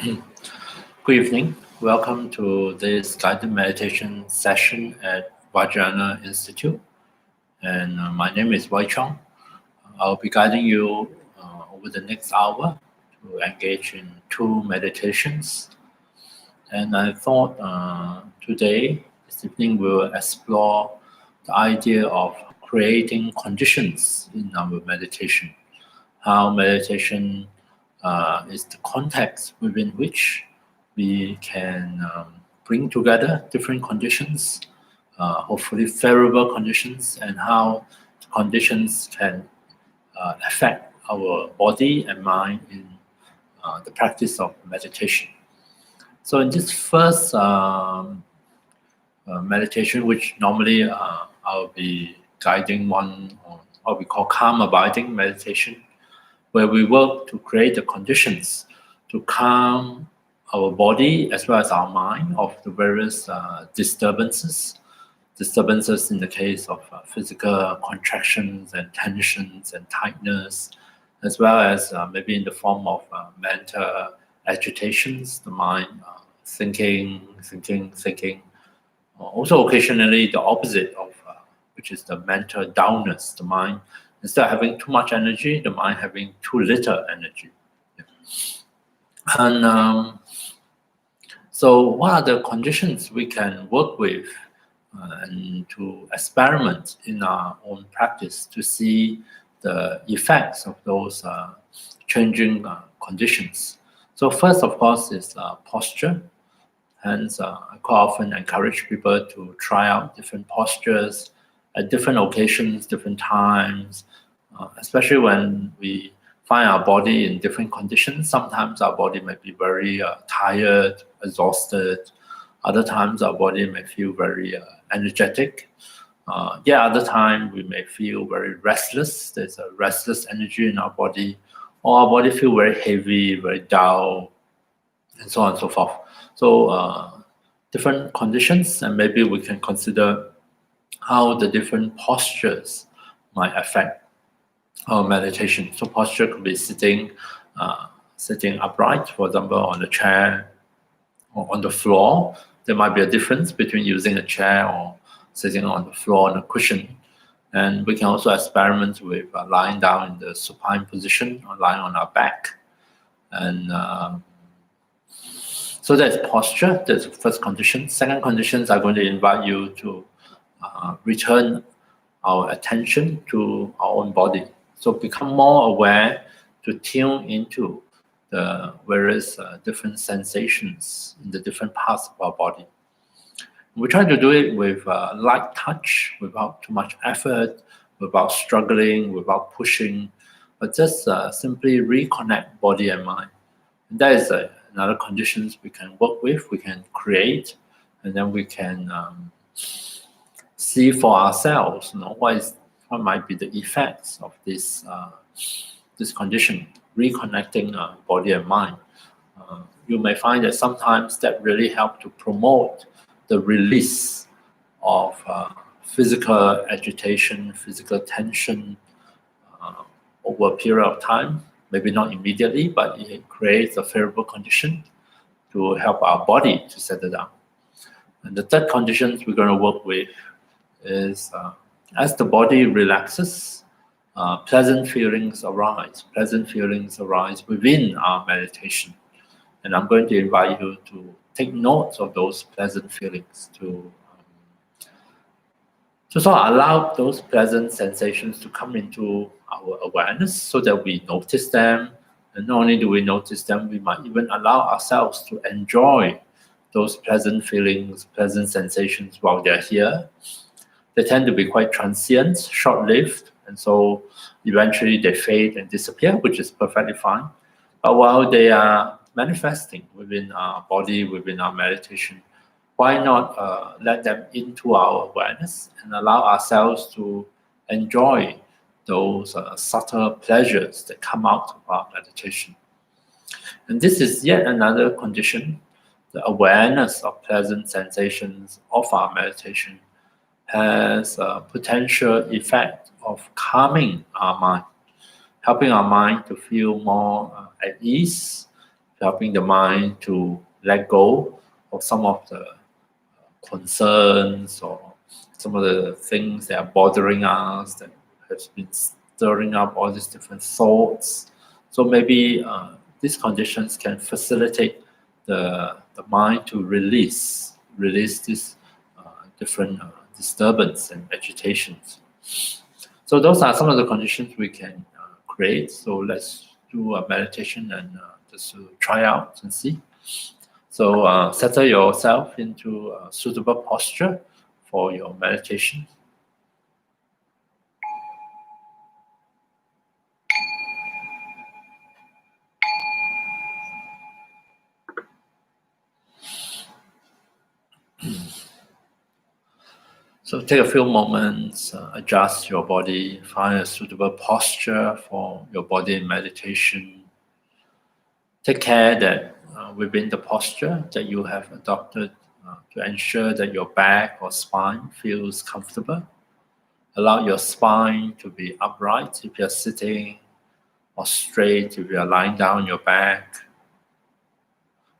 Good evening. Welcome to this guided meditation session at Vajrayana Institute. And my name is Wai Cheong. I'll be guiding you over the next hour to engage in two meditations. And I thought this evening, we'll explore the idea of creating conditions in our meditation. How meditation is the context within which we can bring together different conditions, hopefully favorable conditions, and how the conditions can affect our body and mind in the practice of meditation. So in this first meditation, which normally I'll be guiding one on what we call calm abiding meditation, where we work to create the conditions to calm our body as well as our mind of the various disturbances in the case of physical contractions and tensions and tightness, as well as maybe in the form of mental agitations, the mind thinking. Also occasionally the opposite of which is the mental downness, the mind instead of having too much energy, the mind having too little energy. Yeah. And so what are the conditions we can work with and to experiment in our own practice to see the effects of those changing conditions? So first, of course, is posture. Hence, I quite often encourage people to try out different postures at different occasions, different times, especially when we find our body in different conditions. Sometimes our body may be very tired, exhausted. Other times our body may feel very energetic. Other time we may feel very restless. There's a restless energy in our body, or our body feel very heavy, very dull, and so on and so forth. So different conditions, and maybe we can consider how the different postures might affect our meditation. So posture could be sitting upright, for example, on the chair or on the floor. There might be a difference between using a chair or sitting on the floor on a cushion. And we can also experiment with lying down in the supine position or lying on our back. And so that's posture. That's the first condition. Second conditions are going to invite you to return our attention to our own body. So become more aware to tune into the various different sensations in the different parts of our body. We try to do it with light touch, without too much effort, without struggling, without pushing, but just simply reconnect body and mind. And that is another conditions we can work with, we can create, and then we can see for ourselves, what might be the effects of this condition, reconnecting body and mind. You may find that sometimes that really helps to promote the release of physical agitation, physical tension over a period of time. Maybe not immediately, but it creates a favorable condition to help our body to settle down. And the third conditions we're going to work with is as the body relaxes, pleasant feelings arise within our meditation. And I'm going to invite you to take note of those pleasant feelings, to sort of allow those pleasant sensations to come into our awareness so that we notice them. And not only do we notice them, we might even allow ourselves to enjoy those pleasant feelings, pleasant sensations while they're here. They tend to be quite transient, short-lived, and so eventually they fade and disappear, which is perfectly fine. But while they are manifesting within our body, within our meditation, why not let them into our awareness and allow ourselves to enjoy those subtle pleasures that come out of our meditation. And this is yet another condition, the awareness of pleasant sensations of our meditation has a potential effect of calming our mind, helping our mind to feel more at ease, helping the mind to let go of some of the concerns or some of the things that are bothering us, that has been stirring up all these different thoughts. So maybe these conditions can facilitate the mind to release these different disturbance and agitations. So those are some of the conditions we can create. So let's do a meditation and just to try out and see. So settle yourself into a suitable posture for your meditation. So take a few moments, adjust your body, find a suitable posture for your body in meditation. Take care that within the posture that you have adopted to ensure that your back or spine feels comfortable. Allow your spine to be upright if you're sitting, or straight if you're lying down on your back.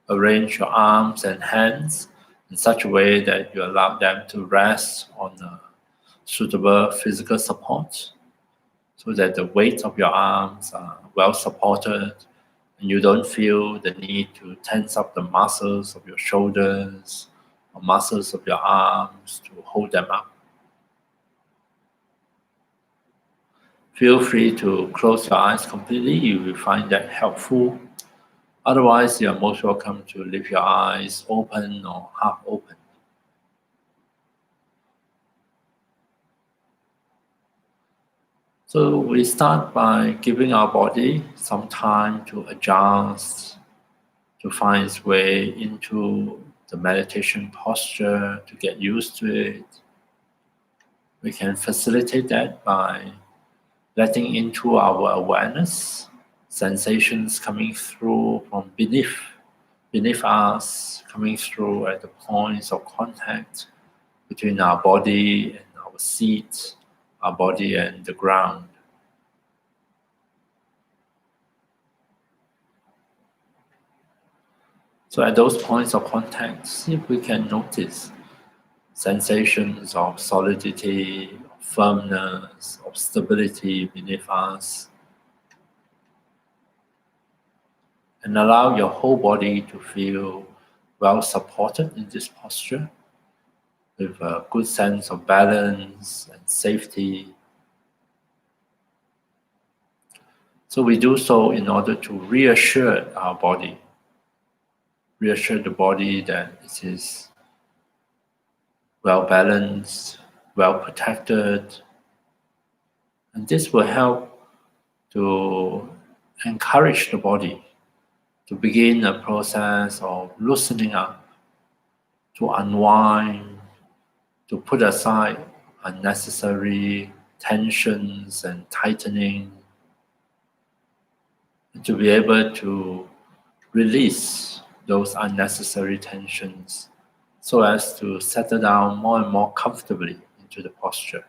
Arrange your arms and hands in such a way that you allow them to rest on a suitable physical support, so that the weight of your arms are well supported and you don't feel the need to tense up the muscles of your shoulders or muscles of your arms to hold them up. Feel free to close your eyes completely if you find that helpful. Otherwise, you are most welcome to leave your eyes open or half open. So we start by giving our body some time to adjust, to find its way into the meditation posture, to get used to it. We can facilitate that by letting into our awareness sensations coming through from beneath us, coming through at the points of contact between our body and our seat, our body and the ground. So at those points of contact, see if we can notice sensations of solidity, of firmness, of stability beneath us. And allow your whole body to feel well supported in this posture, with a good sense of balance and safety. So we do so in order to reassure our body, reassure the body that it is well balanced, well protected. And this will help to encourage the body to begin a process of loosening up, to unwind, to put aside unnecessary tensions and tightening, and to be able to release those unnecessary tensions so as to settle down more and more comfortably into the posture.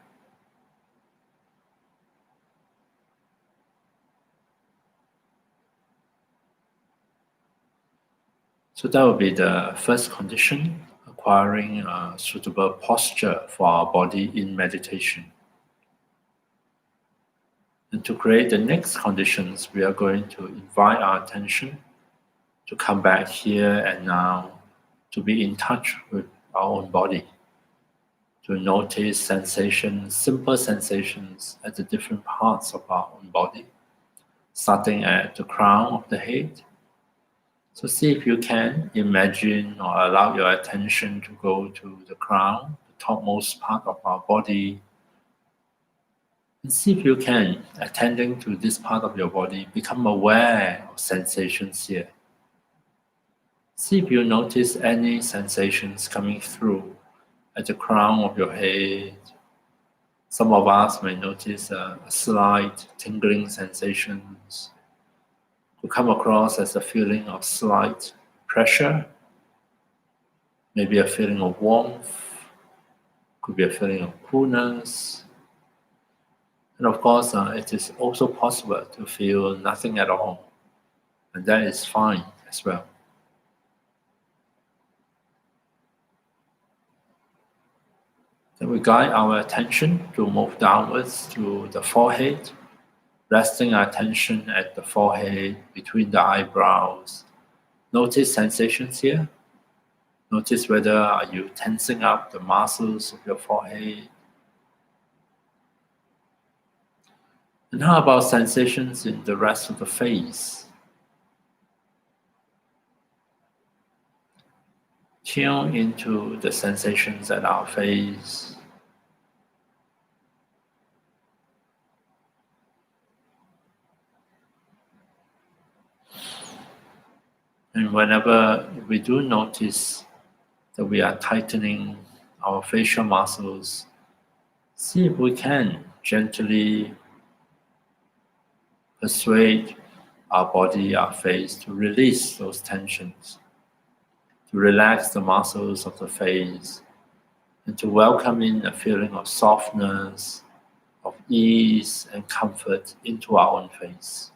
So that will be the first condition, acquiring a suitable posture for our body in meditation. And to create the next conditions, we are going to invite our attention to come back here and now, to be in touch with our own body, to notice sensations, simple sensations at the different parts of our own body, starting at the crown of the head. So see if you can imagine or allow your attention to go to the crown, the topmost part of our body. And see if you can, attending to this part of your body, become aware of sensations here. See if you notice any sensations coming through at the crown of your head. Some of us may notice a slight tingling sensations, to come across as a feeling of slight pressure, maybe a feeling of warmth, could be a feeling of coolness. And of course, it is also possible to feel nothing at all, and that is fine as well. Then we guide our attention to move downwards to the forehead, resting our attention at the forehead between the eyebrows. Notice sensations here. Notice whether are you tensing up the muscles of your forehead. And how about sensations in the rest of the face? Tune into the sensations at our face. And whenever we do notice that we are tightening our facial muscles, see if we can gently persuade our body, our face to release those tensions, to relax the muscles of the face, and to welcome in a feeling of softness, of ease and comfort into our own face.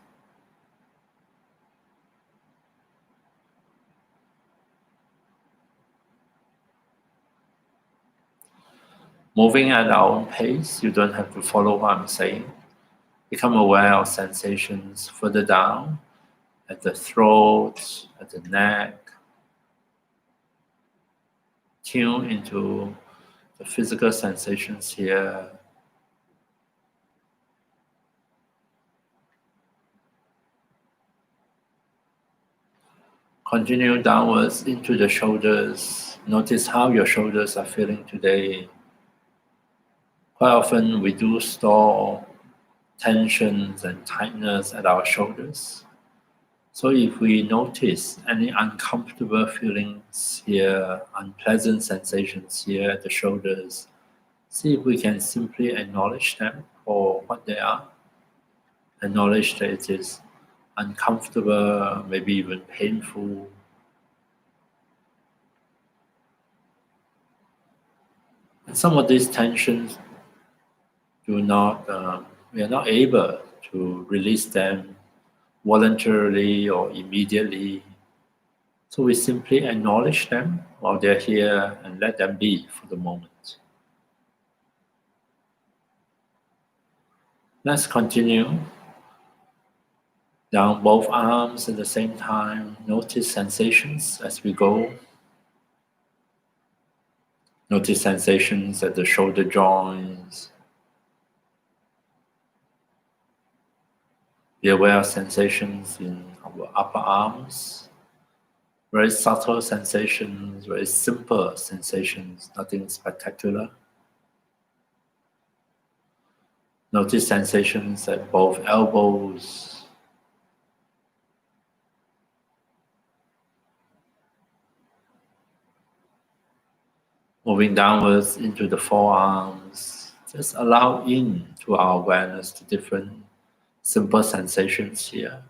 Moving at our own pace, you don't have to follow what I'm saying. Become aware of sensations further down, at the throat, at the neck. Tune into the physical sensations here. Continue downwards into the shoulders. Notice how your shoulders are feeling today. Quite often we do store tensions and tightness at our shoulders. So if we notice any uncomfortable feelings here, unpleasant sensations here at the shoulders, see if we can simply acknowledge them for what they are. Acknowledge that it is uncomfortable, maybe even painful. And some of these tensions we are not able to release them voluntarily or immediately. So we simply acknowledge them while they're here and let them be for the moment. Let's continue. Down both arms at the same time. Notice sensations as we go. Notice sensations at the shoulder joints. Be aware of sensations in our upper arms. Very subtle sensations, very simple sensations, nothing spectacular. Notice sensations at both elbows. Moving downwards into the forearms. Just allow in to our awareness to different simple sensations here.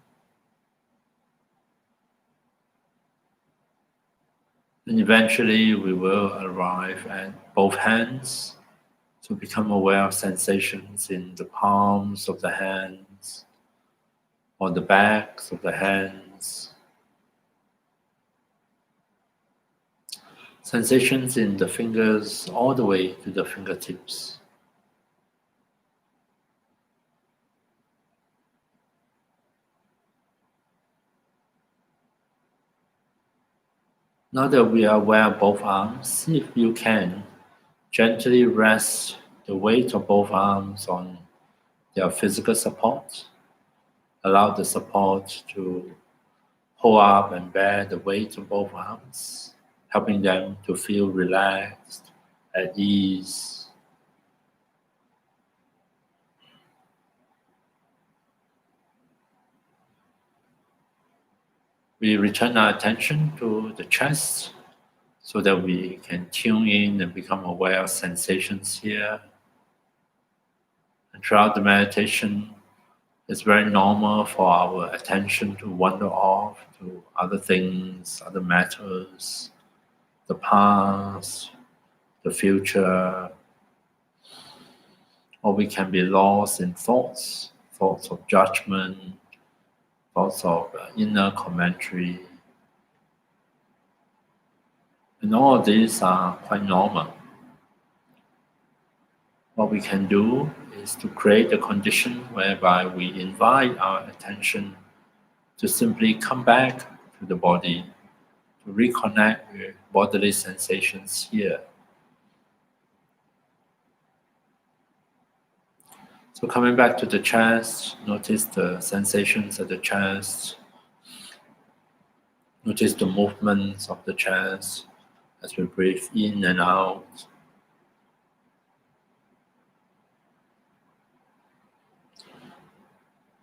And eventually we will arrive at both hands to become aware of sensations in the palms of the hands or the backs of the hands. Sensations in the fingers all the way to the fingertips. Now that we are aware of both arms, see if you can gently rest the weight of both arms on their physical support. Allow the support to pull up and bear the weight of both arms, helping them to feel relaxed, at ease. We return our attention to the chest so that we can tune in and become aware of sensations here. And throughout the meditation, it's very normal for our attention to wander off to other things, other matters, the past, the future, or we can be lost in thoughts of judgment, thoughts of inner commentary. And all of these are quite normal. What we can do is to create a condition whereby we invite our attention to simply come back to the body, to reconnect with bodily sensations here. So coming back to the chest, notice the sensations of the chest. Notice the movements of the chest as we breathe in and out.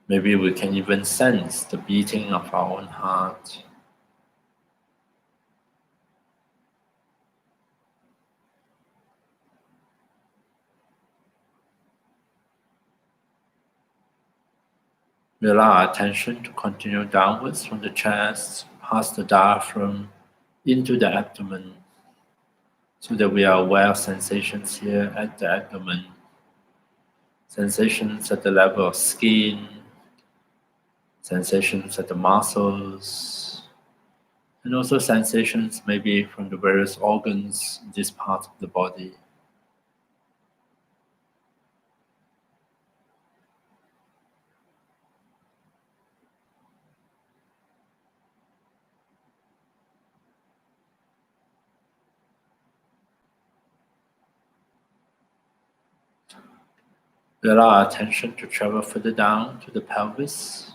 Maybe we can even sense the beating of our own heart. We allow our attention to continue downwards from the chest, past the diaphragm, into the abdomen, so that we are aware of sensations here at the abdomen. Sensations at the level of skin, sensations at the muscles, and also sensations maybe from the various organs in this part of the body. We allow our attention to travel further down to the pelvis,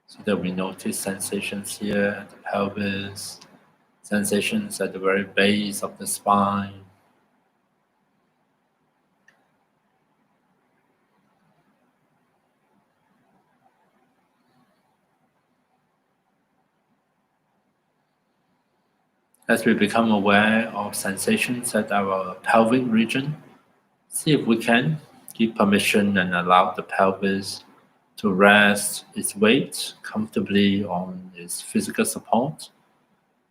so that we notice sensations here at the pelvis, sensations at the very base of the spine. As we become aware of sensations at our pelvic region, see if we can give permission and allow the pelvis to rest its weight comfortably on its physical support.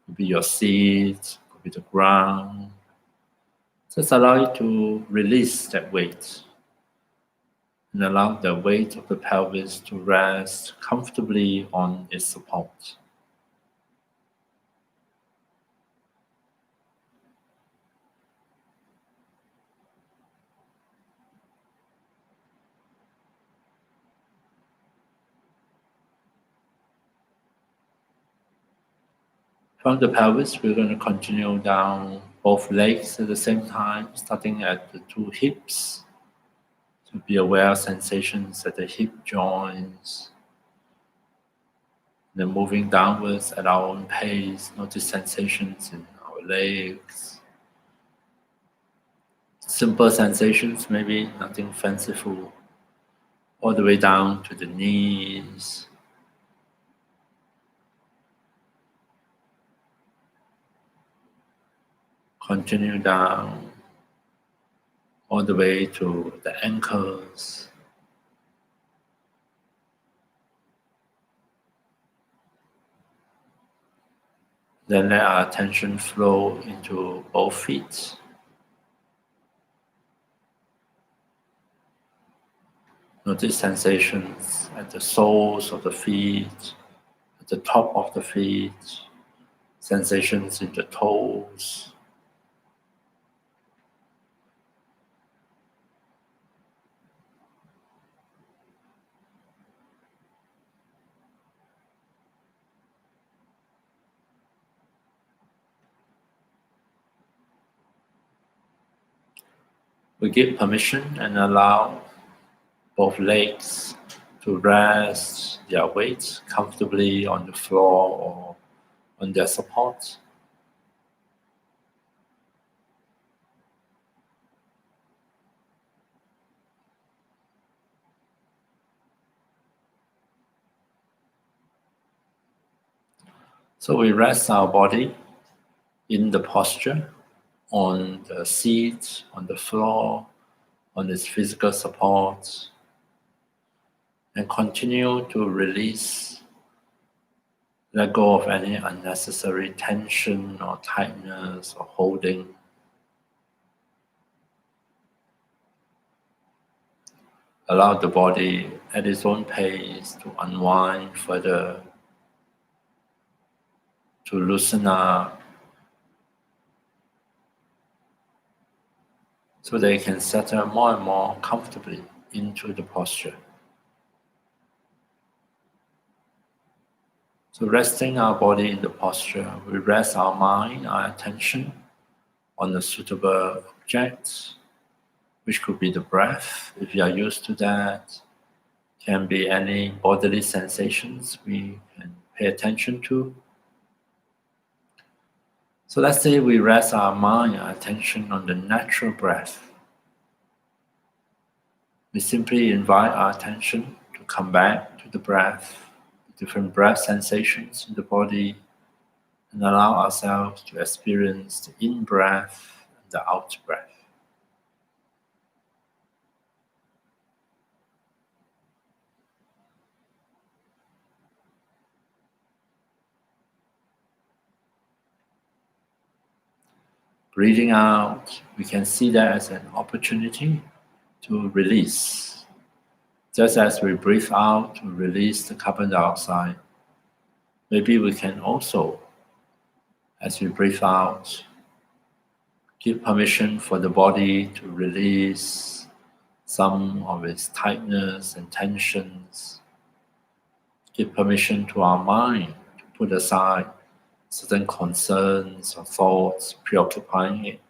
Could be your seat, could be the ground. Just allow it to release that weight and allow the weight of the pelvis to rest comfortably on its support. From the pelvis, we're going to continue down both legs at the same time, starting at the two hips. To be aware of sensations at the hip joints. Then moving downwards at our own pace, notice sensations in our legs. Simple sensations, maybe nothing fanciful. All the way down to the knees. Continue down all the way to the ankles. Then let our attention flow into both feet. Notice sensations at the soles of the feet, at the top of the feet, sensations in the toes. We give permission and allow both legs to rest their weight comfortably on the floor or on their support. So we rest our body in the posture, on the seat, on the floor, on its physical support, and continue to release, let go of any unnecessary tension or tightness or holding. Allow the body at its own pace to unwind further, to loosen up, so they can settle more and more comfortably into the posture. So resting our body in the posture, we rest our mind, our attention on a suitable object, which could be the breath, if you are used to that. Can be any bodily sensations we can pay attention to. So let's say we rest our mind, our attention on the natural breath. We simply invite our attention to come back to the breath, different breath sensations in the body, and allow ourselves to experience the in-breath and the out-breath. Breathing out, we can see that as an opportunity to release. Just as we breathe out to release the carbon dioxide, maybe we can also, as we breathe out, give permission for the body to release some of its tightness and tensions. Give permission to our mind to put aside certain concerns or thoughts preoccupying it.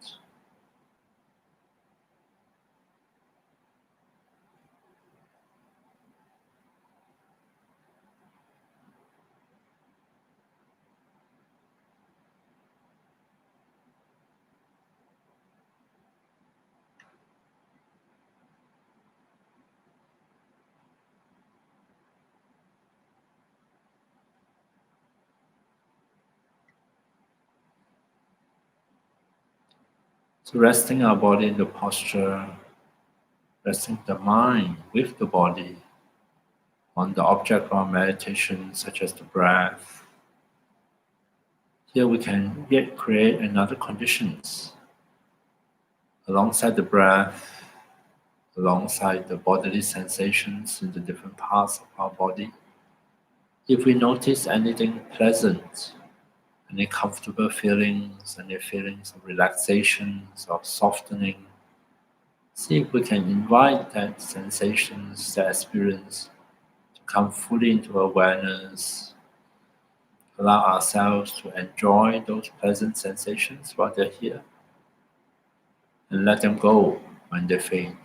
So resting our body in the posture, resting the mind with the body on the object of our meditation, such as the breath. Here we can yet create another conditions alongside the breath, alongside the bodily sensations in the different parts of our body. If we notice anything pleasant, any comfortable feelings, any feelings of relaxations, of softening, see if we can invite that sensations, that experience to come fully into awareness. Allow ourselves to enjoy those pleasant sensations while they're here, and let them go when they fade.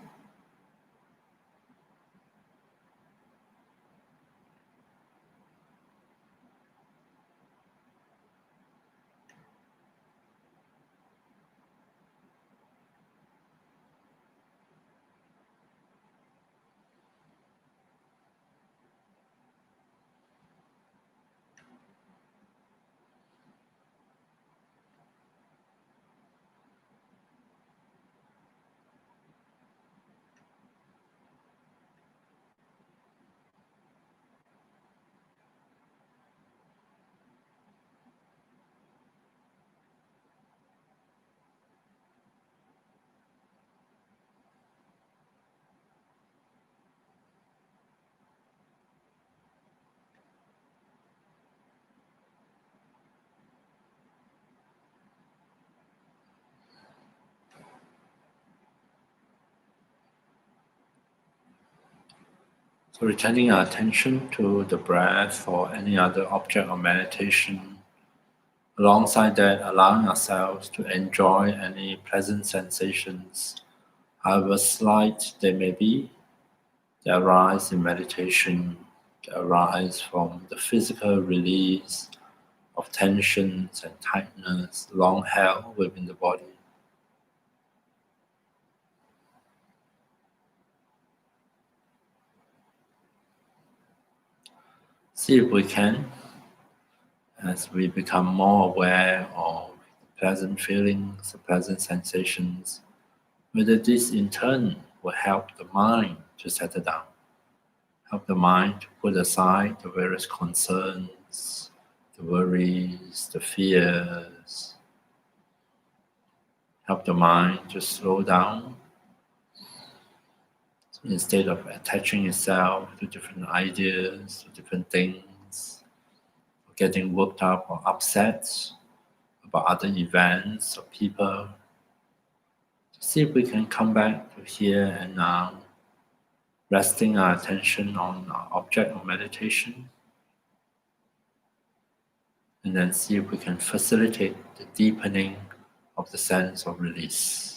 So returning our attention to the breath or any other object of meditation. Alongside that, allowing ourselves to enjoy any pleasant sensations, however slight they may be, that arise in meditation, that arise from the physical release of tensions and tightness long held within the body. See if we can, as we become more aware of pleasant feelings, pleasant sensations, whether this in turn will help the mind to settle down, help the mind to put aside the various concerns, the worries, the fears, help the mind to slow down. So instead of attaching itself to different ideas, to different things, or getting worked up or upset about other events or people, See if we can come back to here and now, resting our attention on our object of meditation, and then see if we can facilitate the deepening of the sense of release.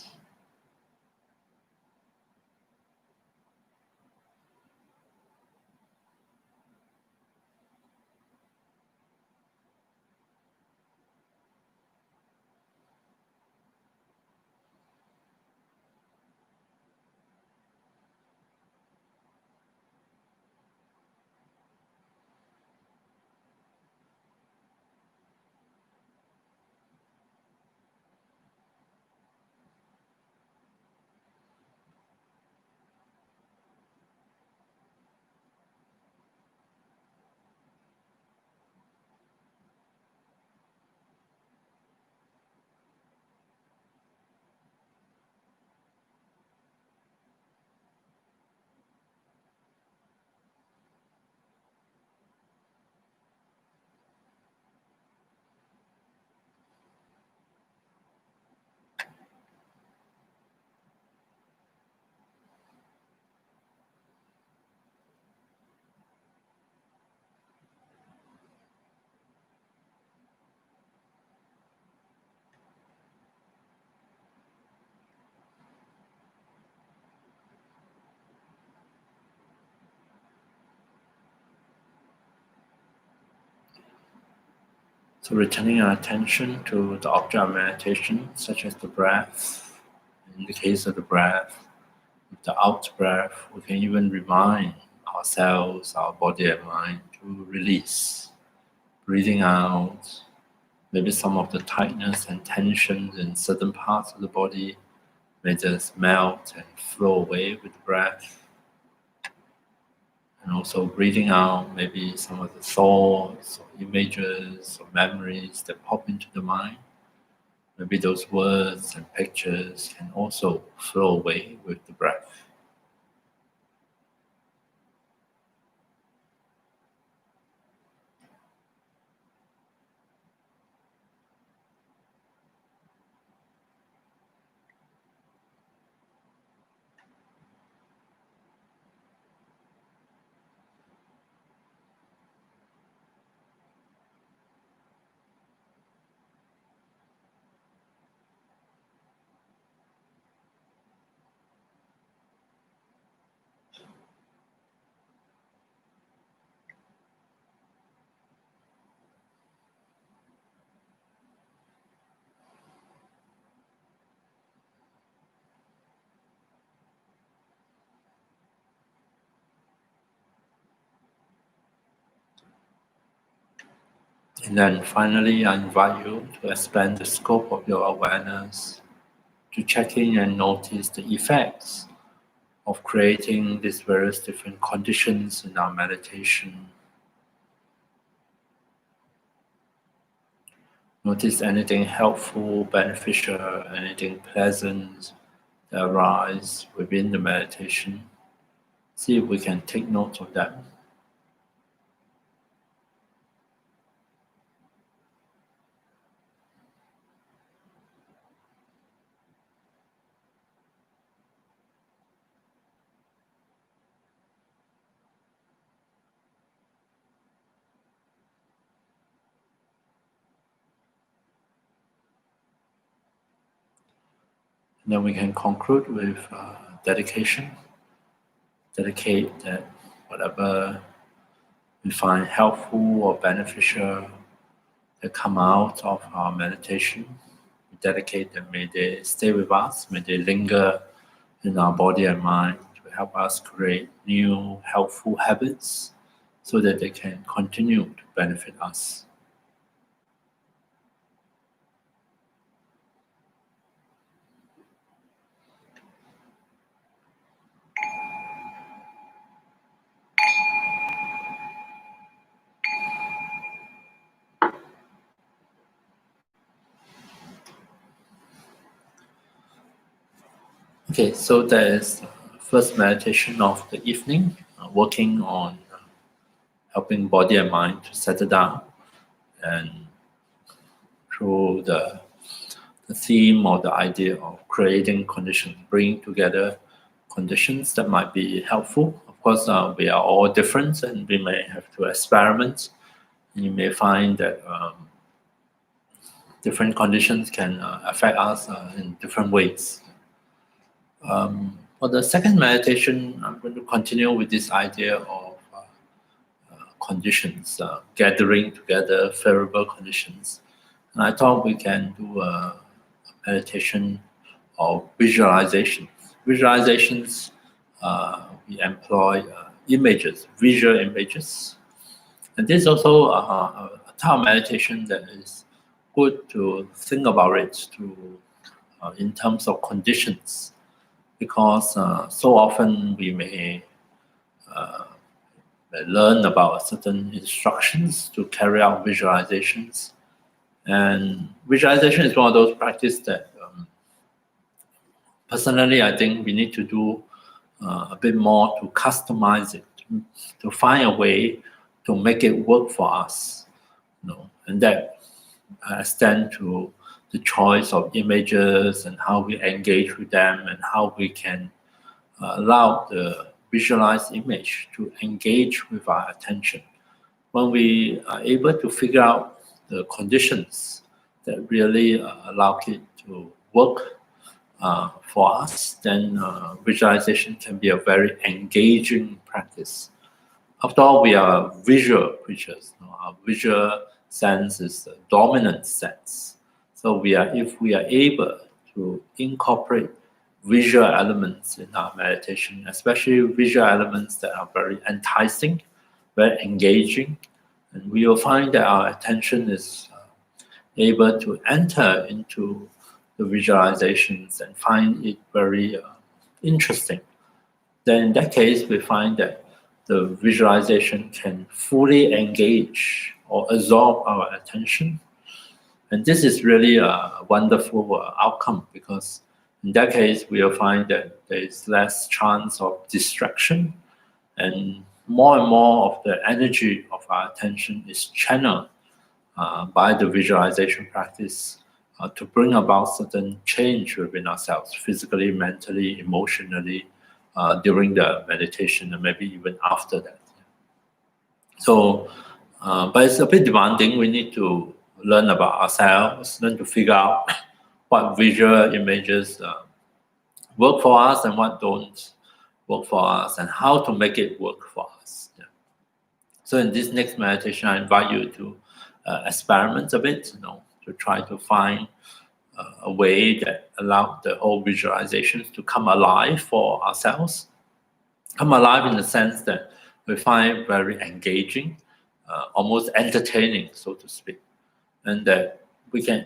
So returning our attention to the object of meditation, such as the breath. In the case of the breath, with the out breath, we can even remind ourselves, our body and mind to release. Breathing out, maybe some of the tightness and tensions in certain parts of the body may just melt and flow away with the breath. And also breathing out, maybe some of the thoughts or images or memories that pop into the mind. Maybe those words and pictures can also flow away with the breath. And then finally, I invite you to expand the scope of your awareness, to check in and notice the effects of creating these various different conditions in our meditation. Notice anything helpful, beneficial, anything pleasant that arise within the meditation. See if we can take note of that. And then we can conclude with dedication. Dedicate that whatever we find helpful or beneficial that come out of our meditation, we dedicate them. May they stay with us, may they linger in our body and mind to help us create new helpful habits so that they can continue to benefit us. Okay, so that is the first meditation of the evening, working on helping body and mind to settle down, and through the theme or the idea of creating conditions, bringing together conditions that might be helpful. Of course, we are all different and we may have to experiment. And you may find that different conditions can affect us in different ways. For the second meditation, I'm going to continue with this idea of conditions, gathering together favorable conditions. And I thought we can do a meditation of visualizations. Visualizations, we employ images, visual images. And this is also a type of meditation that is good to think about it in terms of conditions, because so often we may learn about certain instructions to carry out visualizations. And visualization is one of those practices that personally I think we need to do a bit more to customize it, to find a way to make it work for us, and that extend to the choice of images and how we engage with them and how we can allow the visualized image to engage with our attention. When we are able to figure out the conditions that really allow it to work for us, then visualization can be a very engaging practice. After all, we are visual creatures. Our visual sense is the dominant sense. So if we are able to incorporate visual elements in our meditation, especially visual elements that are very enticing, very engaging, and we will find that our attention is able to enter into the visualizations and find it very interesting. Then in that case, we find that the visualization can fully engage or absorb our attention. And this is really a wonderful outcome, because in that case, we'll find that there is less chance of distraction, and more of the energy of our attention is channeled by the visualization practice to bring about certain change within ourselves, physically, mentally, emotionally, during the meditation and maybe even after that. So, but it's a bit demanding. We need to learn about ourselves, learn to figure out what visual images work for us and what don't work for us, and how to make it work for us. Yeah. So in this next meditation, I invite you to experiment a bit, to try to find a way that allows the whole visualizations to come alive for ourselves. Come alive in the sense that we find very engaging, almost entertaining, so to speak, and that we can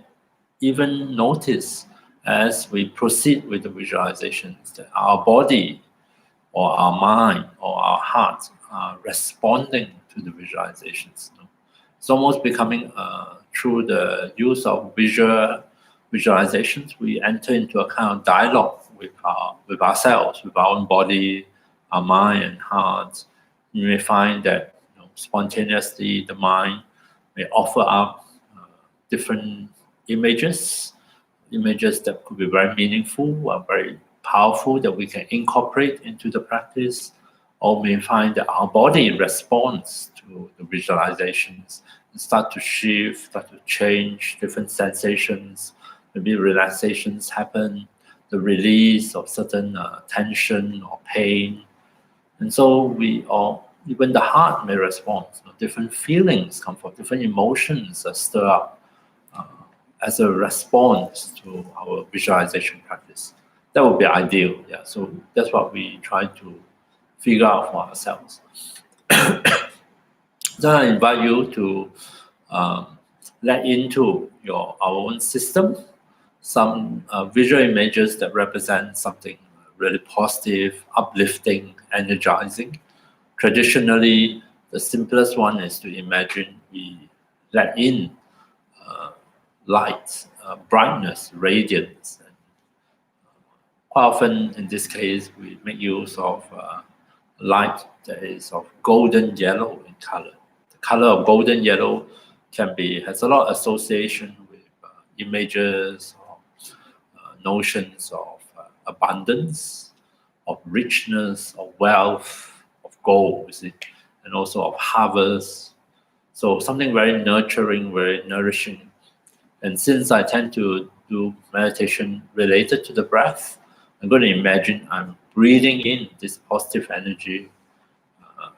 even notice as we proceed with the visualizations that our body or our mind or our heart are responding to the visualizations. It's almost becoming through the use of visualizations, we enter into a kind of dialogue with ourselves, with our own body, our mind and heart. You may find that spontaneously the mind may offer up different images that could be very meaningful or very powerful that we can incorporate into the practice, or may find that our body responds to the visualizations and start to shift, start to change, different sensations, maybe relaxations happen, the release of certain tension or pain. And so even the heart may respond. Different feelings come forth, different emotions are stir up as a response to our visualization practice. That would be ideal. Yeah. So that's what we try to figure out for ourselves. Then I invite you to let into our own system some visual images that represent something really positive, uplifting, energizing. Traditionally, the simplest one is to imagine we let in light, brightness, radiance. And quite often, in this case, we make use of light that is of golden yellow in color. The color of golden yellow has a lot of association with images or notions of abundance, of richness, of wealth, of gold, and also of harvest. So something very nurturing, very nourishing. And since I tend to do meditation related to the breath, I'm going to imagine I'm breathing in this positive energy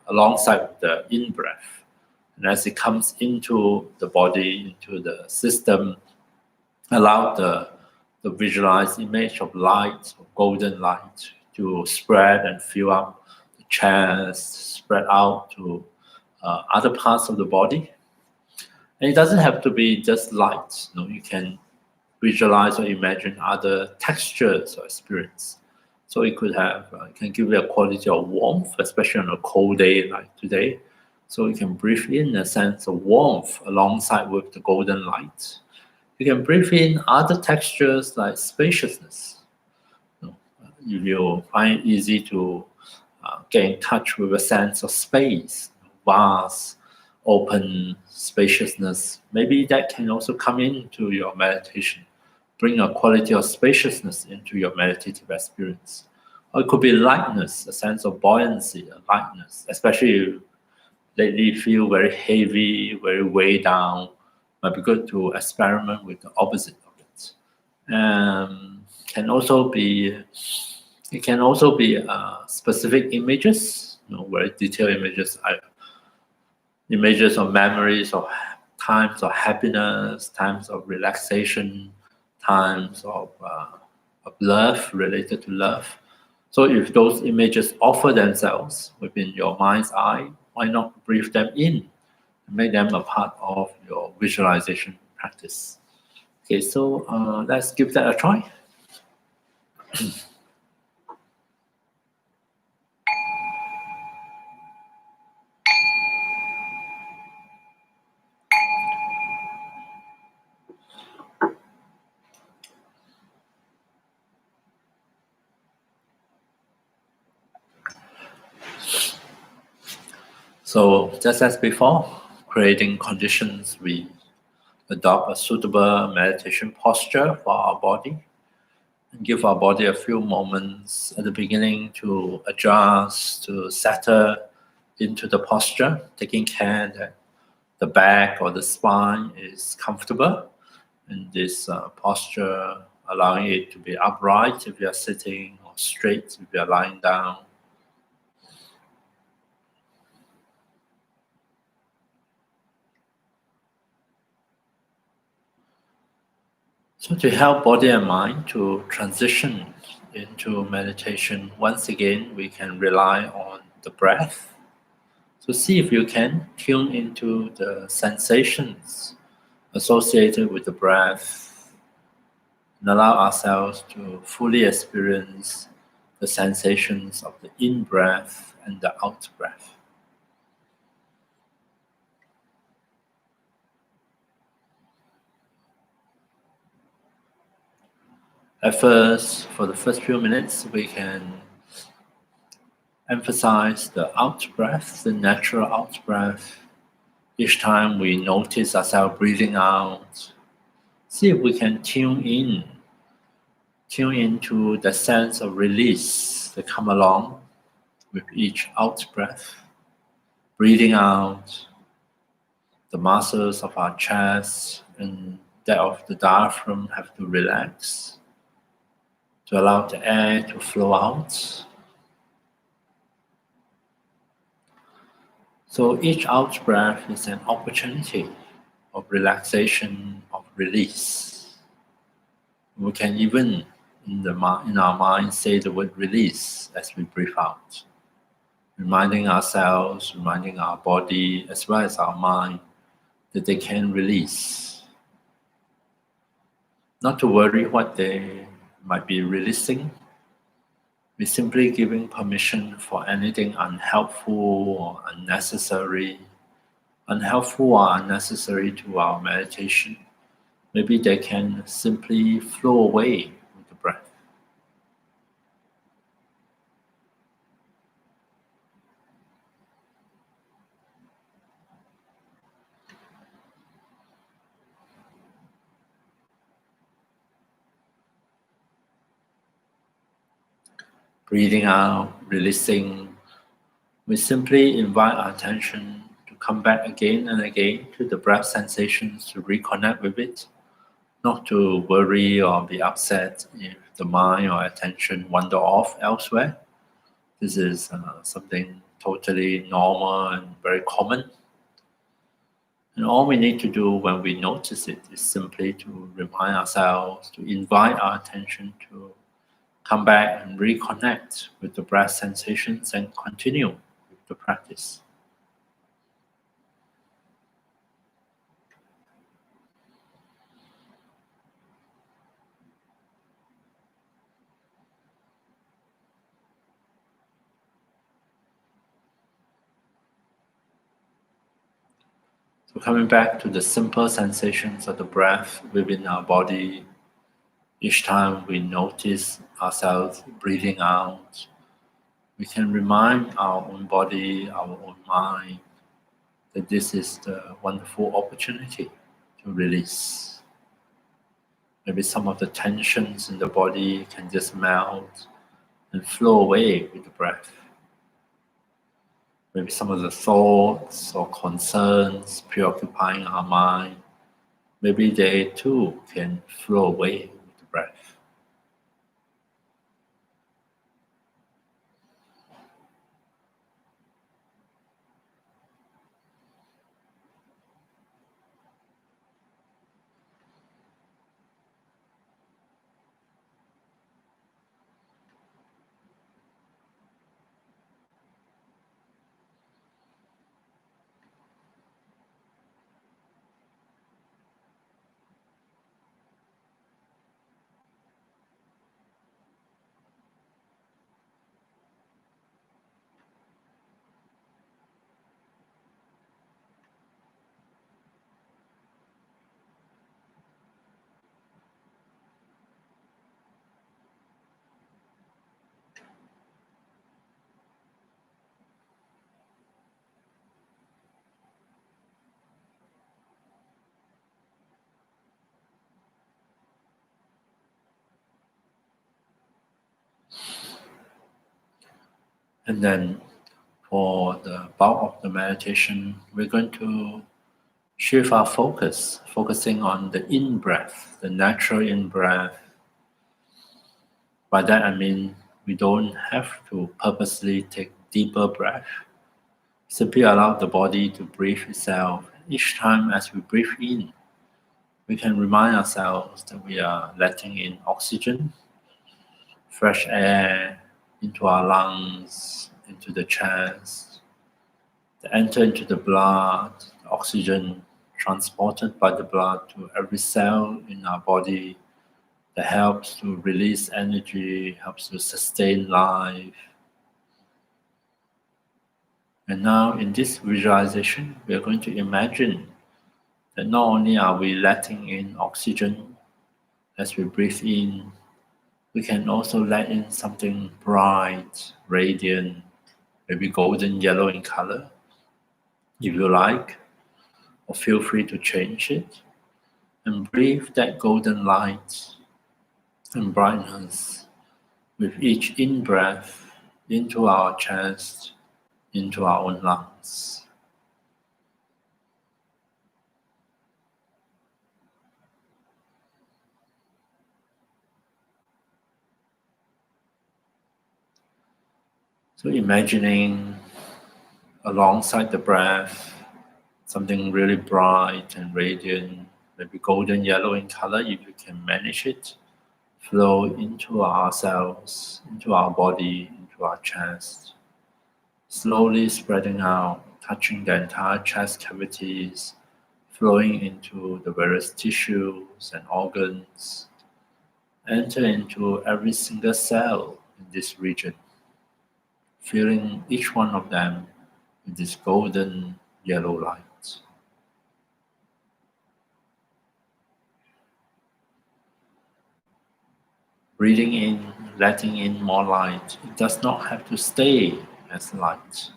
alongside the in-breath. And as it comes into the body, into the system, allow the visualized image of light, of golden light, to spread and fill up the chest, spread out to other parts of the body. And it doesn't have to be just light. You can visualize or imagine other textures or experience. So it could have, it can give you a quality of warmth, especially on a cold day like today. So you can breathe in a sense of warmth alongside with the golden light. You can breathe in other textures like spaciousness. You'll find it easy to get in touch with a sense of space, vast, open spaciousness. Maybe that can also come into your meditation, bring a quality of spaciousness into your meditative experience. Or it could be lightness, a sense of buoyancy, a lightness, especially if you lately feel very heavy, very weighed down. Might be good to experiment with the opposite of it. Can also be it can also be specific images, very detailed images, images of memories of times of happiness, times of relaxation, times of love, related to love. So if those images offer themselves within your mind's eye, why not breathe them in and make them a part of your visualization practice? Okay, so let's give that a try. So just as before, creating conditions, we adopt a suitable meditation posture for our body and give our body a few moments at the beginning to adjust, to settle into the posture, taking care that the back or the spine is comfortable in this posture, allowing it to be upright if you are sitting or straight if you are lying down. So to help body and mind to transition into meditation, once again, we can rely on the breath. So see if you can tune into the sensations associated with the breath and allow ourselves to fully experience the sensations of the in-breath and the out-breath. At first, for the first few minutes, we can emphasize the out-breath, the natural out-breath. Each time we notice ourselves breathing out, see if we can tune into the sense of release that come along with each out-breath. Breathing out, the muscles of our chest and that of the diaphragm have to relax to allow the air to flow out. So each out breath is an opportunity of relaxation, of release. We can even in our mind say the word release as we breathe out, reminding ourselves, reminding our body as well as our mind that they can release. Not to worry what they might be releasing. We're simply giving permission for anything unhelpful or unnecessary, unhelpful or unnecessary to our meditation. Maybe they can simply flow away with the breath. Breathing out, releasing, we simply invite our attention to come back again and again to the breath sensations, to reconnect with it, not to worry or be upset if the mind or attention wander off elsewhere. This is something totally normal and very common. And all we need to do when we notice it is simply to remind ourselves, to invite our attention to come back and reconnect with the breath sensations and continue with the practice. So coming back to the simple sensations of the breath within our body, each time we notice ourselves breathing out, we can remind our own body, our own mind, that this is the wonderful opportunity to release. Maybe some of the tensions in the body can just melt and flow away with the breath. Maybe some of the thoughts or concerns preoccupying our mind, maybe they too can flow away with the breath. And then for the bulk of the meditation, we're going to shift our focus, focusing on the in-breath, the natural in-breath. By that I mean we don't have to purposely take deeper breath. Simply allow the body to breathe itself. Each time as we breathe in, we can remind ourselves that we are letting in oxygen, fresh air into our lungs, into the chest, to enter into the blood, the oxygen transported by the blood to every cell in our body that helps to release energy, helps to sustain life. And now in this visualization, we are going to imagine that not only are we letting in oxygen as we breathe in, we can also let in something bright, radiant, maybe golden yellow in color, if you like, or feel free to change it, and breathe that golden light and brightness with each in-breath into our chest, into our own lungs. So imagining alongside the breath, something really bright and radiant, maybe golden yellow in color if you can manage it, flow into our cells, into our body, into our chest, slowly spreading out, touching the entire chest cavities, flowing into the various tissues and organs, enter into every single cell in this region, filling each one of them with this golden yellow light. Breathing in, letting in more light. It does not have to stay as light.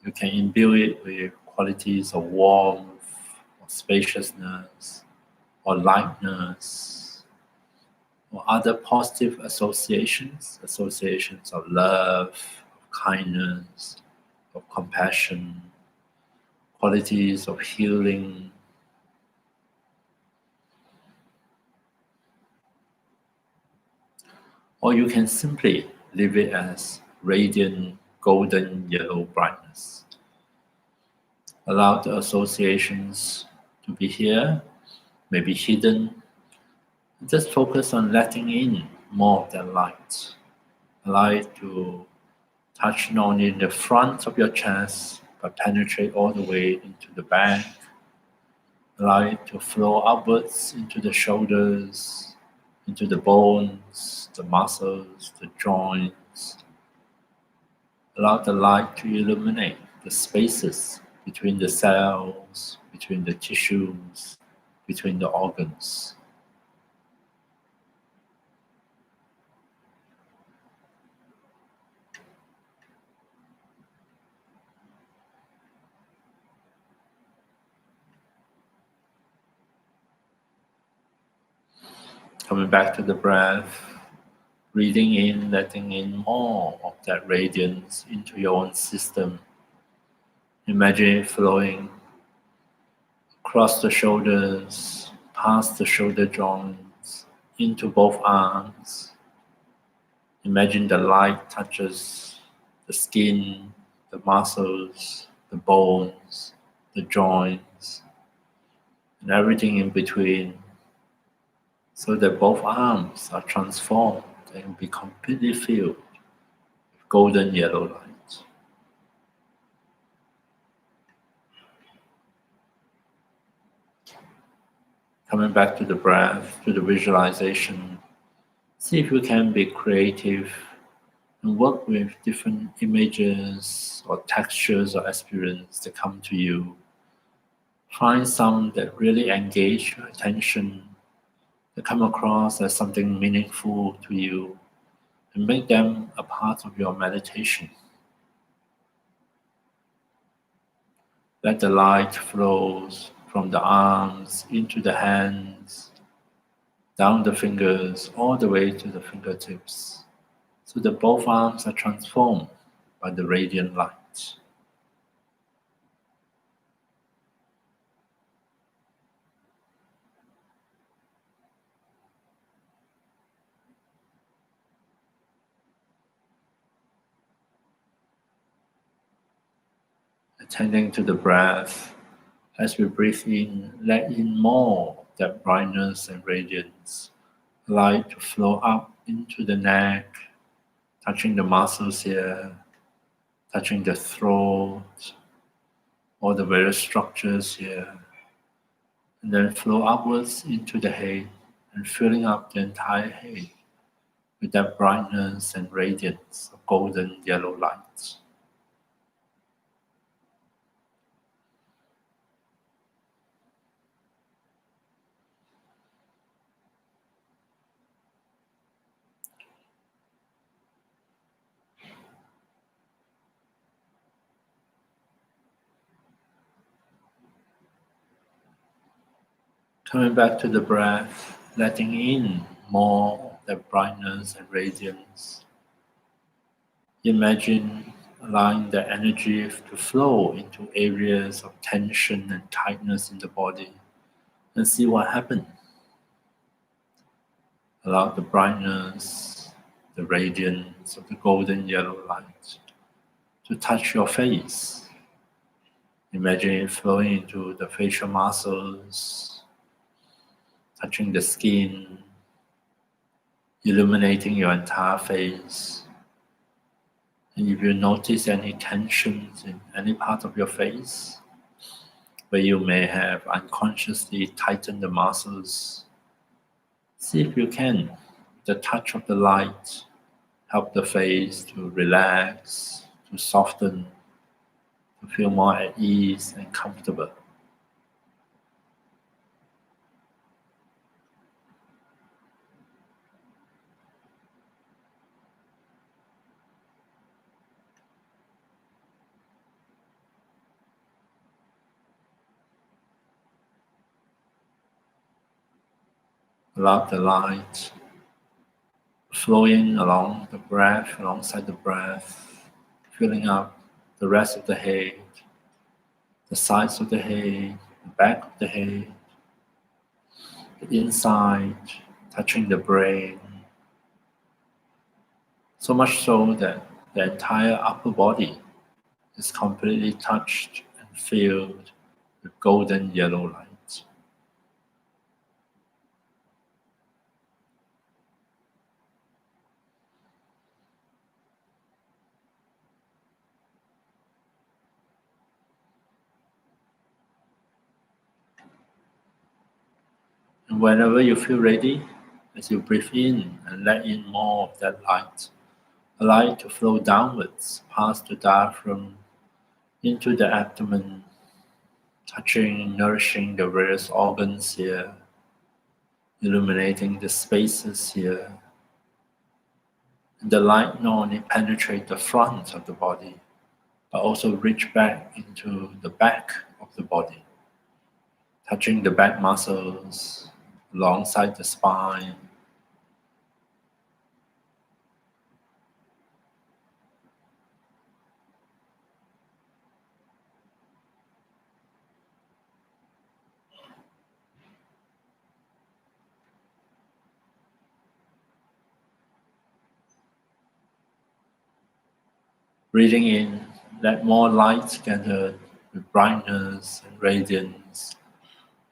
You can imbue it with qualities of warmth, or spaciousness, or lightness. or other positive associations, associations of love, of kindness, of compassion, qualities of healing. Or you can simply leave it as radiant golden yellow brightness. Allow the associations to be here, maybe hidden. Just focus on letting in more of that light. Allow it to touch not only the front of your chest, but penetrate all the way into the back. Allow it to flow upwards into the shoulders, into the bones, the muscles, the joints. Allow the light to illuminate the spaces between the cells, between the tissues, between the organs. Coming back to the breath, breathing in, letting in more of that radiance into your own system. Imagine it flowing across the shoulders, past the shoulder joints, into both arms. Imagine the light touches the skin, the muscles, the bones, the joints, and everything in between, so that both arms are transformed and be completely filled with golden yellow light. Coming back to the breath, to the visualization, see if you can be creative and work with different images or textures or experience that come to you. Find some that really engage your attention, that come across as something meaningful to you, and make them a part of your meditation. Let the light flows from the arms into the hands, down the fingers, all the way to the fingertips, so that both arms are transformed by the radiant light. Attending to the breath, as we breathe in, let in more of that brightness and radiance. Light to flow up into the neck, touching the muscles here, touching the throat, all the various structures here, and then flow upwards into the head and filling up the entire head with that brightness and radiance of golden yellow light. Coming back to the breath, letting in more of that brightness and radiance. Imagine allowing the energy to flow into areas of tension and tightness in the body and see what happens. Allow the brightness, the radiance of the golden yellow light to touch your face. Imagine it flowing into the facial muscles, touching the skin, illuminating your entire face. And if you notice any tensions in any part of your face, where you may have unconsciously tightened the muscles, see if you can, with the touch of the light, help the face to relax, to soften, to feel more at ease and comfortable. Allow the light flowing along the breath, alongside the breath, filling up the rest of the head, the sides of the head, the back of the head, the inside, touching the brain, so much so that the entire upper body is completely touched and filled with golden yellow light. And whenever you feel ready, as you breathe in and let in more of that light, allow it to flow downwards past the diaphragm into the abdomen, touching, nourishing the various organs here, illuminating the spaces here. And the light not only penetrates the front of the body, but also reach back into the back of the body, touching the back muscles alongside the spine, breathing in, let more light gather with brightness and radiance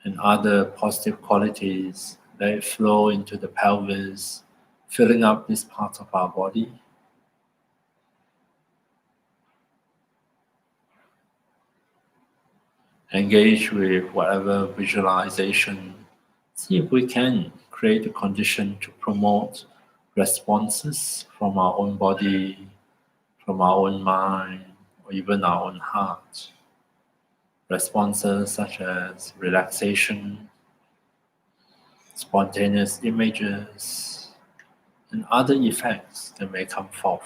and other positive qualities. Let it flow into the pelvis, filling up this part of our body. Engage with whatever visualization. See if we can create a condition to promote responses from our own body, from our own mind, or even our own heart. Responses such as relaxation, spontaneous images, and other effects that may come forth.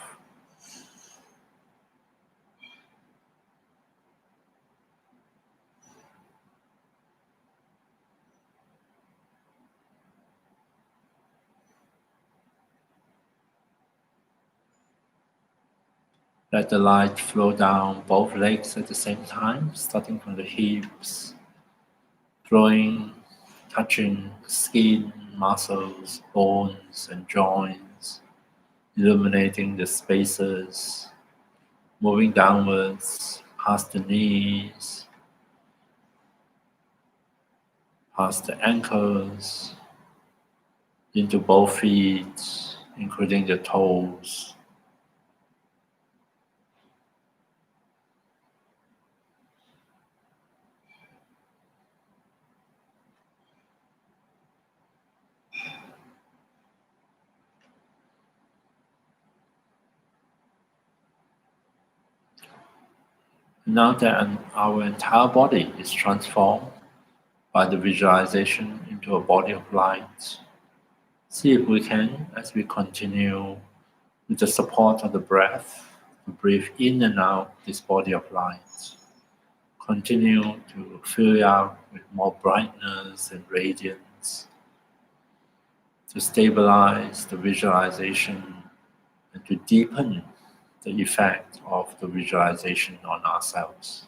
Let the light flow down both legs at the same time, starting from the hips, flowing, touching skin, muscles, bones, and joints, illuminating the spaces, moving downwards past the knees, past the ankles, into both feet, including the toes. Now that our entire body is transformed by the visualization into a body of light, see if we can, as we continue with the support of the breath, to breathe in and out this body of light. Continue to fill it up with more brightness and radiance, to stabilize the visualization and to deepen the effect of the visualization on ourselves.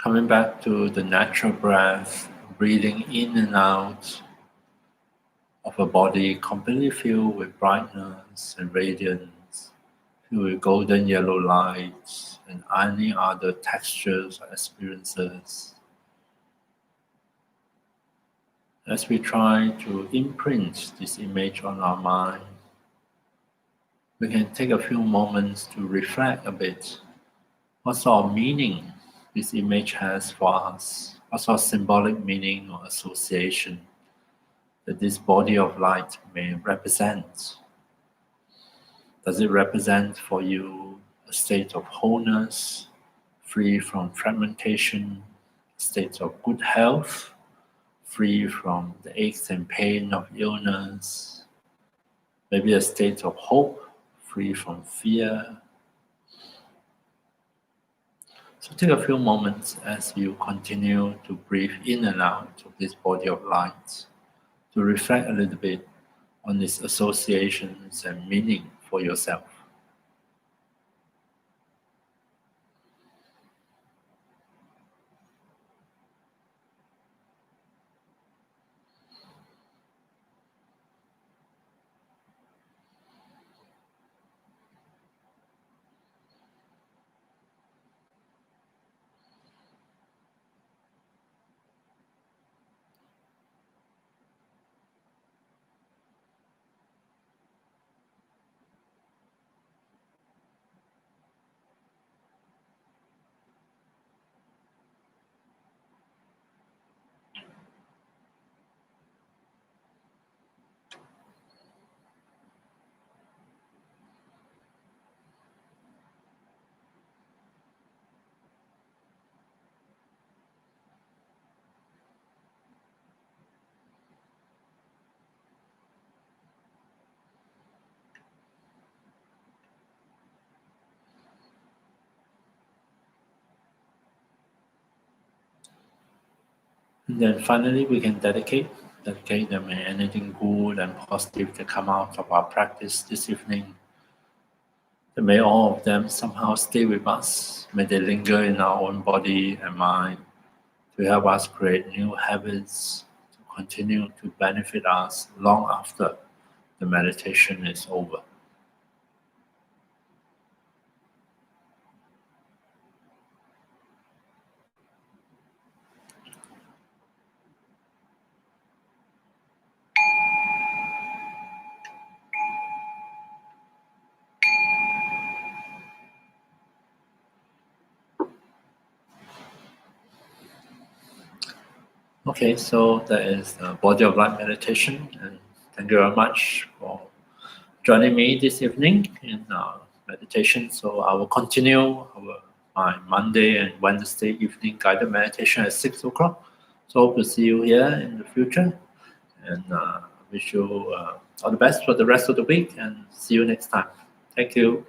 Coming back to the natural breath, breathing in and out of a body completely filled with brightness and radiance, filled with golden yellow lights and any other textures or experiences. As we try to imprint this image on our mind, we can take a few moments to reflect a bit. What sort of meaning this image has for us? What sort of symbolic meaning or association that this body of light may represent? Does it represent for you a state of wholeness, free from fragmentation, a state of good health, free from the aches and pain of illness, maybe a state of hope, free from fear? So take a few moments as you continue to breathe in and out of this body of light to reflect a little bit on its associations and meaning for yourself. And then finally, we can dedicate them in anything good and positive that come out of our practice this evening. And may all of them somehow stay with us. May they linger in our own body and mind to help us create new habits to continue to benefit us long after the meditation is over. Okay, so that is the body of light meditation, and thank you very much for joining me this evening in meditation. So I will continue my Monday and Wednesday evening guided meditation at 6 o'clock. So hope to see you here in the future, and wish you all the best for the rest of the week, and see you next time. Thank you.